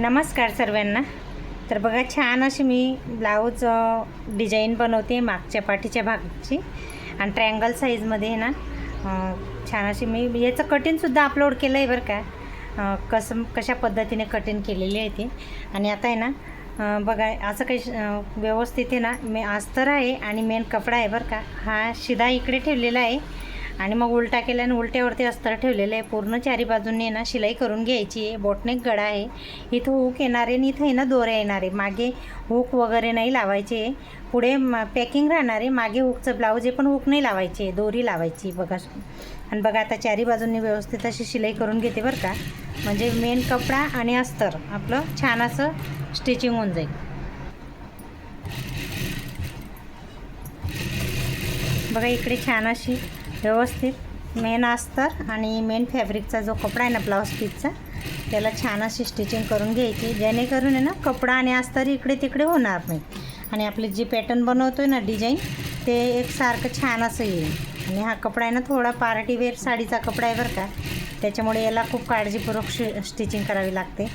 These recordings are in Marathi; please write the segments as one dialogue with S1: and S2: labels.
S1: नमस्कार सर्वांना। तर बघा, छान अशी मी ब्लाऊज डिझाईन बनवते मागच्या पाठीच्या भागाची आणि ट्रायंगल साईजमध्ये आहे ना। छान अशी मी याचं कटिंगसुद्धा अपलोड केलं आहे बरं का, कशा पद्धतीने कटिंग केलेली आहे ती। आणि आता आहे ना बघा, असं काही व्यवस्थित आहे ना, मी अस्तर आहे आणि मेन कपडा आहे बरं का। हा शिदा इकडे ठेवलेला आहे आणि मग उलटा केल्याने उलट्यावरती अस्तर ठेवलेलं आहे। पूर्ण चारी बाजूंनी ना शिलाई करून घ्यायची आहे। बोटनेक गळा आहे, इथं हुक येणार आहे आणि इथं आहे ना दोऱ्या येणार आहे। मागे हुक वगैरे नाही लावायचे, पुढे पॅकिंग राहणार आहे। मागे हुकचं ब्लाऊज आहे पण हुक नाही लावायचे, दोरी लावायची बघा। आणि बघा आता चारी बाजूंनी व्यवस्थित अशी शिलाई करून घेते बरं का, म्हणजे मेन कपडा आणि अस्तर आपलं छान असं स्टिचिंग होऊन जाईल। बघा इकडे छान अशी व्यवस्थित मेन अस्तर आणि मेन फॅब्रिकचा जो कपडा आहे ना ब्लाऊज पीसचा, त्याला छान अशी स्टिचिंग करून घ्यायची, जेणेकरून आहे ना कपडा आणि अस्तर इकडे तिकडे होणार नाही आणि आपले जे पॅटर्न बनवतो आहे ना डिझाईन, ते एकसारखं छान असं येईल। आणि हा कपडा आहे ना थोडा पार्टीवेअर साडीचा कपडा आहे बरं का, त्याच्यामुळे याला खूप काळजीपूर्वक स्टिचिंग करावी लागते।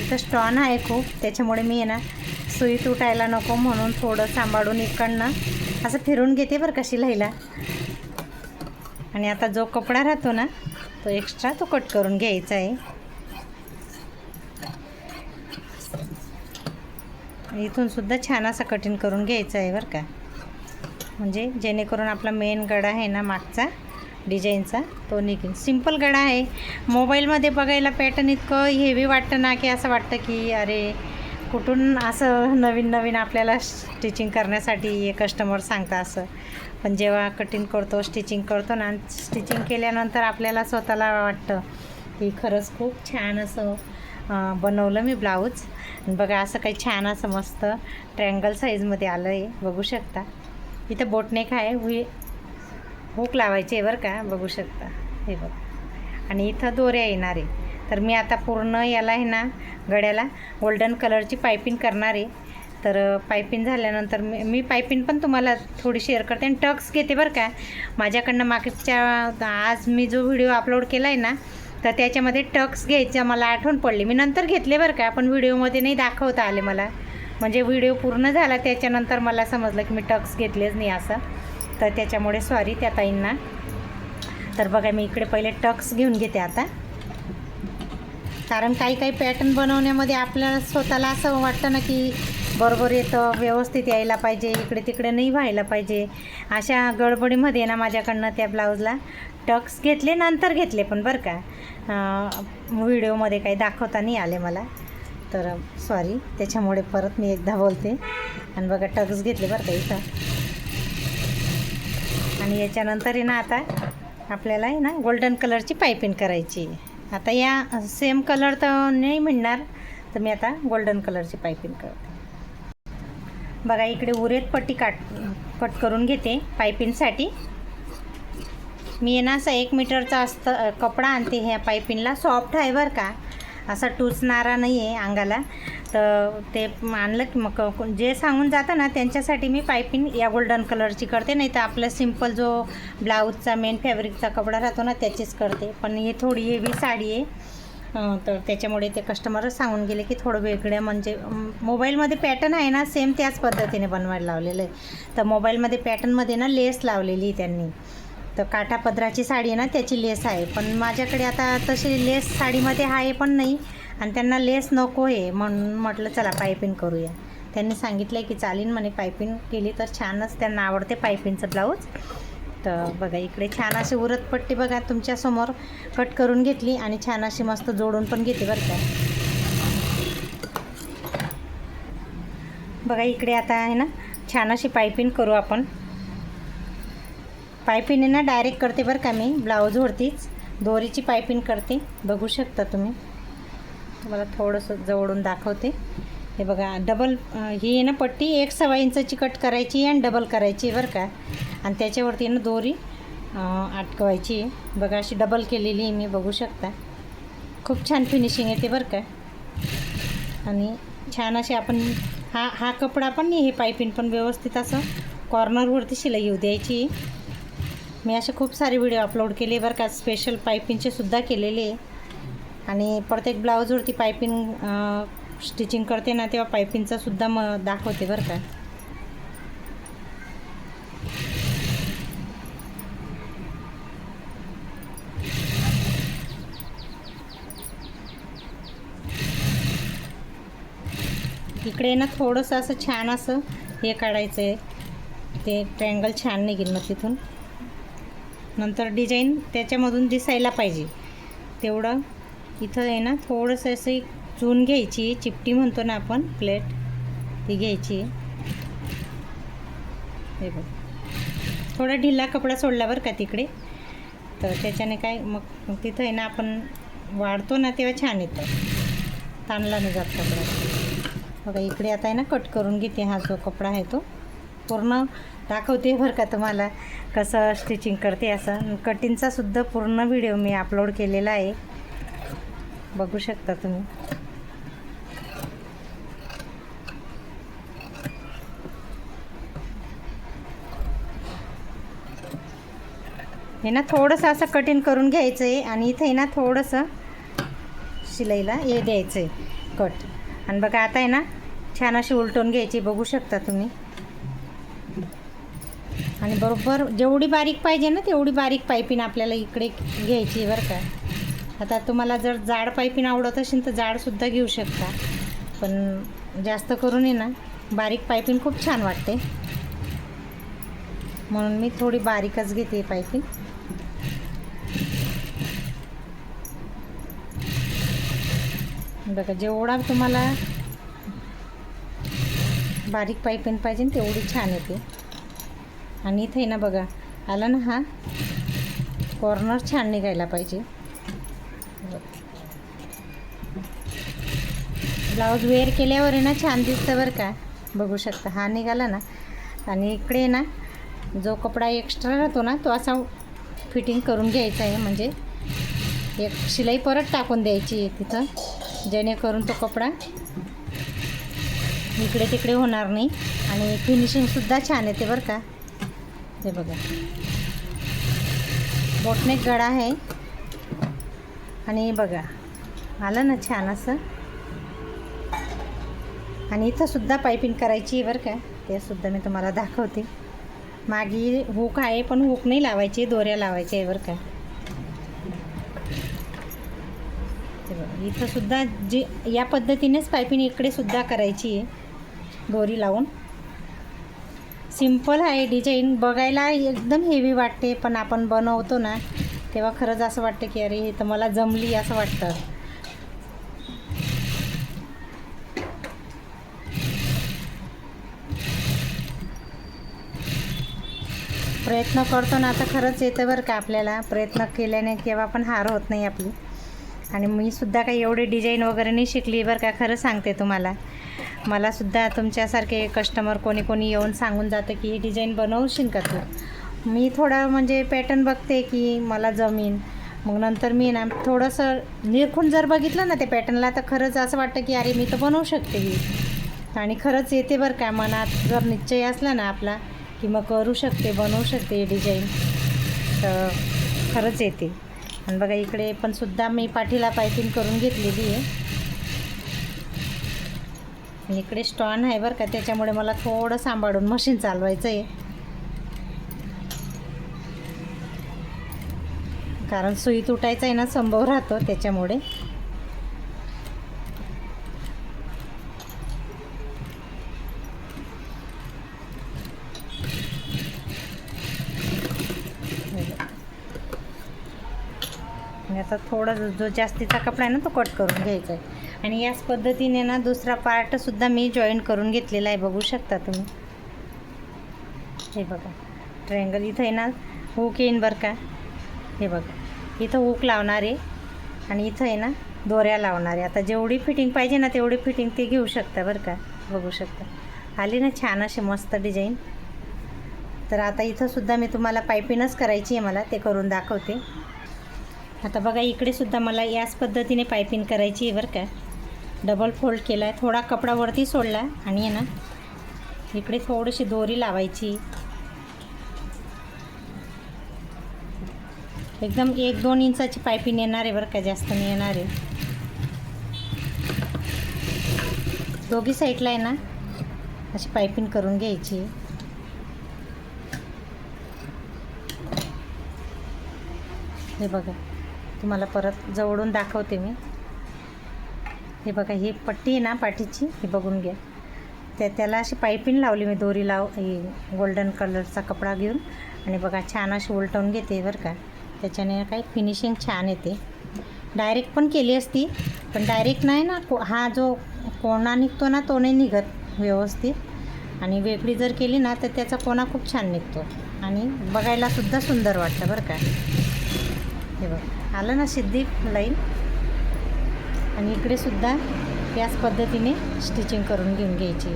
S1: इथं स्टॉन आहे खूप, त्याच्यामुळे मी आहे ना सुई तुटायला नको म्हणून थोडं सांभाळून इकडनं असं फिरून घेते बरं का शिलाईला। आणि आता जो कपडा राहतो ना तो एक्स्ट्रा तो कट करून घ्यायचा आहे। इथून सुद्धा छान असं कटिंग करून घ्यायचं आहे बरं का, म्हणजे जेणेकरून आपला मेन गळा आहे ना मागचा डिझाईनचा तो निघेल। सिंपल गळा आहे, मोबाईलमध्ये बघायला पॅटर्न इतकं हेवी वाटतं ना की असं वाटतं की अरे कुठून असं नवीन नवीन आपल्याला स्टिचिंग करण्यासाठी कस्टमर सांगता असं। पण जेव्हा कटिंग करतो स्टिचिंग करतो ना, स्टिचिंग केल्यानंतर आपल्याला स्वतःला वाटतं की खरंच खूप छान असं बनवलं मी ब्लाऊज। बघा असं काही छान असं मस्त ट्रायंगल साईजमध्ये आलं आहे, बघू शकता। इथं बोटनेक आहे, हुक लावायचे आहे बरं का, बघू शकता हे बघा। आणि इथं दोऱ्या येणार आहे। तर मी आता पूर्ण याला आहे ना गळ्याला गोल्डन कलरची पायपिंग करणार आहे। तर पायपिंग झाल्यानंतर मी पायपिंग पण तुम्हाला थोडी शेअर करते आणि टक्स घेते बरं का। माझ्याकडनं मागच्या आज मी जो व्हिडिओ अपलोड केला आहे ना, तर त्याच्यामध्ये टक्स घ्यायचं मला आठवण पडली, मी नंतर घेतले बरं का, पण व्हिडिओमध्ये नाही दाखवता आले मला। म्हणजे व्हिडिओ पूर्ण झाला त्याच्यानंतर मला समजलं की मी टक्स घेतलेच नाही असं, तर त्याच्यामुळे सॉरी त्या ताईंना। तर बघा मी इकडे पहिले टक्स घेऊन घेते आता, कारण काही काही पॅटर्न बनवण्यामध्ये आपल्याला स्वतःला असं वाटतं ना की बरोबर येतं, व्यवस्थित यायला पाहिजे, इकडे तिकडे नाही व्हायला पाहिजे। अशा गडबडीमध्ये ना माझ्याकडनं त्या ब्लाऊजला टक्स घेतले, नंतर घेतले पण बरं का, व्हिडिओमध्ये काही दाखवता नाही आले मला, तर सॉरी त्याच्यामुळे परत मी एकदा बोलते। आणि बघा टक्स घेतले बरं का इथं। आणि याच्यानंतर आहे ना आता आपल्याला आहे ना गोल्डन कलरची पायपिंग करायची। आता या सेम कलर तर नाही मिळणार, तर मी आता गोल्डन कलरची पायपिंग करते। बघा इकडे उरेत पट्टी कट करून घेते पायपिंगसाठी। मी आहे ना असं 1 मीटरचा कपडा आणते ह्या पायपिंगला, सॉफ्ट आहे बरं का, असा टुचणारा नाही आहे अंगाला। तर ते आणलं की मग जे सांगून जातं ना त्यांच्यासाठी मी पायपिंग या गोल्डन कलरची करते, नाही तर आपला सिंपल जो ब्लाऊजचा मेन फॅब्रिकचा कपडा राहतो ना त्याचीच करते। पण ही थोडी हेवी साडी आहे, तर त्याच्यामुळे ते कस्टमरच सांगून गेले की थोडं वेगळं, म्हणजे मोबाईलमध्ये पॅटर्न आहे ना सेम त्याच पद्धतीने बनवायला लावलेलं आहे। तर मोबाईलमध्ये पॅटर्नमध्ये ना लेस लावलेली त्यांनी, तर काठापदराची साडी आहे ना त्याची लेस आहे, पण माझ्याकडे आता तशी लेस साडीमध्ये आहे पण नाही आणि त्यांना लेस नको आहे, म्हणून म्हटलं चला पायपिंग करूया। त्यांनी सांगितलं की चालीन म्हणे, पायपिंग केली तर छानच, त्यांना आवडते पायपिंगचं ब्लाऊज। तर बघा इकडे छान अशी उरत पट्टी बघा तुमच्यासमोर कट करून घेतली आणि छान अशी मस्त जोडून पण घेते बरं का। बघा इकडे आता आहे ना छान अशी पायपिंग करू आपण। पायपिंग ना डायरेक्ट करते बरं का मी, ब्लाऊजवरतीच दोरीची पायपिंग करते, बघू शकता तुम्ही। तुम्हाला थोडंसं जवळून दाखवते, हे बघा डबल ही आहे ना पट्टी 1 सव्वा इंचाची कट करायची आणि डबल करायची बरं का, आणि त्याच्यावरती ना दोरी अटकवायची। बघा अशी डबल केलेली आहे मी, बघू शकता। खूप छान फिनिशिंग येते बरं का। आणि छान अशी आपण हा कपडा पण नाही, हे पायपिंग पण व्यवस्थित असं कॉर्नरवरती शिलाई येऊ द्यायची। मी असे खूप सारे व्हिडिओ अपलोड केले बरं का, स्पेशल पायपिंगचे सुद्धा केलेले आहे. आणि प्रत्येक ब्लाऊजवरती पायपिंग स्टिचिंग करते ना तेव्हा पायपिंगचा सुद्धा दाखवते बरं का. इकडे ना थोडंसं असं छान असं हे काढायचं आहे, ते ट्रायंगल छान निघेल मग तिथून नंतर डिझाईन त्याच्यामधून दिसायला पाहिजे तेवढं. इथं आहे ना थोडंसं असं चून घ्यायची, चिपटी म्हणतो ना आपण, प्लेट ती घ्यायची. हे बघ थोडा ढिला कपडा सोडला बरं का तिकडे, तर त्याच्याने काय मग तिथं आहे ना आपण वाढतो ना तेव्हा छान येतं, ताणला नाही जात कपडा. बघा इकडे आता आहे ना कट करून घेते. हा जो कपडा आहे तो पूर्ण दाखवते बरं का तुम्हाला कसं स्टिचिंग करते. असं कटिंगचा सुद्धा पूर्ण व्हिडिओ मी अपलोड केलेला आहे, बघू शकता तुम्ही. हे ना थोडंसं असं कटिंग करून घ्यायचं आहे आणि इथे ना थोडंसं शिलाईला हे द्यायचं आहे कट. आणि बघा आता आहे ना छान अशी उलटून घ्यायची, बघू शकता तुम्ही. आणि बरोबर जेवढी बारीक पाहिजे ना तेवढी बारीक पायपिंग आपल्याला इकडे घ्यायची बरं का. आता तुम्हाला जर जाड पायपिंग आवडत असेल तर जाडसुद्धा घेऊ शकता, पण जास्त करून आहे ना बारीक पायपिंग खूप छान वाटते, म्हणून मी थोडी बारीकच घेते पायपिंग. बघा जेवढा तुम्हाला बारीक पायपिंग पाहिजे तेवढी छान येते. आणि इथे ना बघा आला ना हा कॉर्नर छान निघायला पाहिजे. ब्लाऊज वेअर केल्यावर आहे ना छान दिसतं बरं का, बघू शकता. हा निघाला ना. आणि इकडे ना जो कपडा एक्स्ट्रा राहतो ना तो असा फिटिंग करून घ्यायचा आहे, म्हणजे एक शिलाई परत टाकून द्यायची आहे तिथं, जेणेकरून तो कपडा इकडे तिकडे होणार नाही आणि फिनिशिंगसुद्धा छान येते बरं का. हे बघा बोटनेक गळा आहे आणि बघा आलं ना छान असं. आणि इथं सुद्धा पायपिंग करायची आहे बरं का, ते सुद्धा मी तुम्हाला दाखवते. मागे हुक आहे पण हुक नाही लावायची, दोऱ्या लावायच्या आहे बरं का. इथं सुद्धा जी या पद्धतीनेच पायपिंग इकडे सुद्धा करायची आहे, दोरी लावून. सिंपल आहे डिझाईन, बघायला एकदम हेवी वाटते, पण आपण बनवतो ना तेव्हा खरंच असं वाटतं की अरे हे तर मला जमली असं वाटतं. प्रयत्न करतो ना आता खरंच येतं बरं का आपल्याला. प्रयत्न केल्याने केव्हा पण हार होत नाही आपली. आणि मी सुद्धा काही एवढे डिझाईन वगैरे नाही शिकली बरं का, खरं सांगते तुम्हाला. मलासुद्धा तुमच्यासारखे कस्टमर कोणी येऊन सांगून जातं की ही डिझाईन बनवशील का तू. मी थोडं म्हणजे पॅटर्न बघते की मला जमीन, मग नंतर मी ना थोडंसं निरखून जर बघितलं ना ते पॅटर्नला तर खरंच असं वाटतं की अरे मी तर बनवू शकते ही. आणि खरंच येते बरं का, मनात जर निश्चय असला ना आपला की मग करू शकते, बनवू शकते डिझाईन, तर खरंच येते. आणि बघा इकडे पण सुद्धा मी पाठीला पायपिंग करून घेतलेली आहे. आणि इकडे स्टॉन आहे बरं का, त्याच्यामुळे मला थोडं सांभाळून मशीन चालवायचं आहे, कारण सुई तुटायचा आहे ना संभव राहतो त्याच्यामुळे. आता थोडा जो जास्तीचा कपडा आहे ना तो कट करून घ्यायचा आहे. आणि याच पद्धतीने ना दुसरा पार्टसुद्धा मी जॉईन करून घेतलेला आहे, बघू शकता तुम्ही. हे बघा ट्रायंगल इथं आहे ना हुक येईन बरं का. हे बघा इथं हुक लावणार आहे आणि इथं आहे ना दोऱ्या लावणार आहे. आता जेवढी फिटिंग पाहिजे ना तेवढी फिटिंग ते घेऊ शकता बरं का, बघू शकता. आली ना छान अशी मस्त डिझाईन. तर आता इथंसुद्धा मी तुम्हाला पायपिंगच करायची आहे, मला ते करून दाखवते. आता बघा इकडे सुद्धा मला याच पद्धतीने पायपिंग करायची आहे बरं का. डबल फोल्ड केला आहे, थोडा कपडा वरती सोडला आणि आहे ना इकडे थोडीशी दोरी लावायची. एकदम 1-2 इंचाची पायपिंग येणार आहे बरं का, जास्त नाही येणार आहे. दोघी साईडला आहे ना अशी पायपिंग करून घ्यायची. हे बघा, तुम्हाला परत जवळून दाखवते मी. हे बघा, ही पट्टी आहे ना पाठीची, ही बघून घ्या. त्याला अशी पायपिंग लावली मी, दोरी गोल्डन कलरचा कपडा घेऊन. आणि बघा छान अशी उलटवून घेते बरं का. त्याच्याने काही फिनिशिंग छान येते. डायरेक्ट पण केली असती, पण डायरेक्ट नाही ना, हा जो कोणा निघतो ना तो नाही निघत व्यवस्थित. आणि वेगळी जर केली ना तर त्याचा कोणा खूप छान निघतो आणि बघायलासुद्धा सुंदर वाटतं बरं का. हे बघा, आलं ना सिद्धी लाईन. आणि इकडे सुद्धा याच पद्धतीने स्टिचिंग करून घेऊन घ्यायची.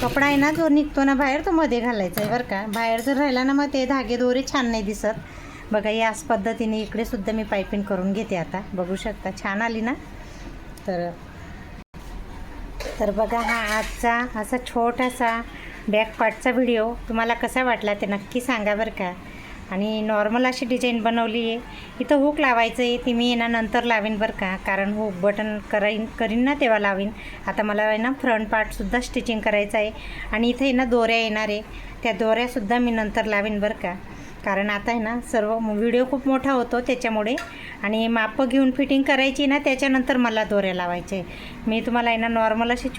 S1: कपडा आहे ना जो निघतो ना बाहेर, तो मध्ये घालायचा आहे बरं का. बाहेर जर राहिला ना मग ते धागे दोरे छान नाही दिसत. बघा, याच पद्धतीने इकडे सुद्धा मी पायपिंग करून घेते. आता बघू शकता, छान आली ना. तर बघा, हा आजचा असा छोटासा बॅक पार्टचा व्हिडिओ तुम्हाला कसा वाटला ते नक्की सांगा बरं का. आणि नॉर्मल अशी डिझाईन बनवली आहे. इथं हुक लावायचं आहे, ती मी ना नंतर लावीन बरं का, कारण हुक बटन करीन ना तेव्हा लावीन. आता मला आहे ना फ्रंट पार्टसुद्धा स्टिचिंग करायचं आहे. आणि इथे ना दोऱ्या येणार आहे, त्या दोऱ्यासुद्धा मी नंतर लावीन बरं का. कारण आता आहे ना सर्व व्हिडिओ खूप मोठा होतो त्याच्यामुळे. आणि मापं घेऊन फिटिंग करायची ना, त्याच्यानंतर मला दोऱ्या लावायचे. मी तुम्हाला आहे ना नॉर्मल अशी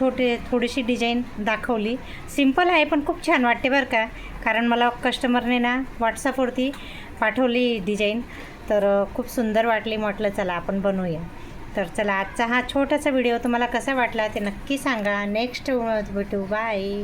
S1: थोडीशी डिझाईन दाखवली. सिंपल आहे पण खूप छान वाटते बरं का. कारण मला कस्टमरने ना व्हॉट्सअपवरती पाठवली डिझाईन, तर खूप सुंदर वाटली. म्हटलं चला आपण बनवूया. तर चला, आजचा हा छोटासा व्हिडिओ तुम्हाला कसा वाटला ते नक्की सांगा. नेक्स्ट भेटू, बाय.